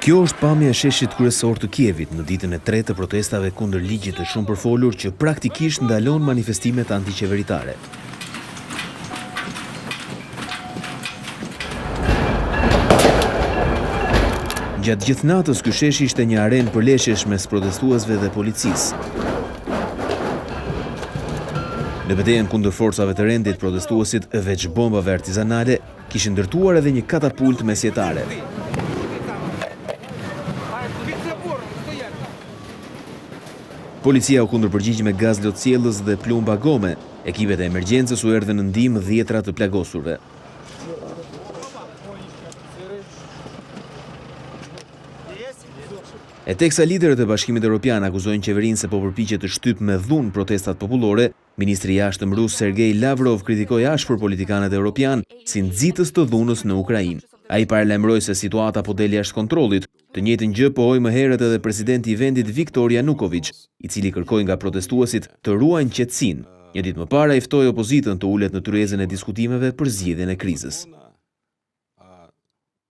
Kjo është pamja e sheshit kryesor të Kievit në ditën e tretë të protestave kundër ligjit të shumë përfolur që praktikisht ndalon manifestimet antiqeveritare. Gjatë gjithë natës ky shesh ishte një arenë përleshjesh mes protestuesve dhe policisë. Në betejën kundër forcave të rendit, protestuesit veç bombave artizanale kishin ndërtuar edhe një katapult mesjetare. Policia u kundërpërgjigj me gaz lotësiellës dhe plumba gome. Ekipet e emergjencës u erdhën në ndihmë dhjetra të plagosurve. E teksa liderët e Bashkimit Evropian akuzojnë qeverinë se po përpiqet të shtypë me dhunë protestat popullore, ministri i jashtëm rus Sergej Lavrov kritikoi ashpër politikanët evropian si nxitës të dhunës në Ukrainë. Ai paralajmëroi se situata po del jashtë kontrollit. Të njëjtën gjë pohoi më herët edhe presidenti i vendit Viktor Yanukovych, i cili kërkoi nga protestuesit të ruajnë qetësinë. Një ditë më parë ai ftoi opozitën të ulet në tryezën e diskutimeve për zgjidhjen e krizës.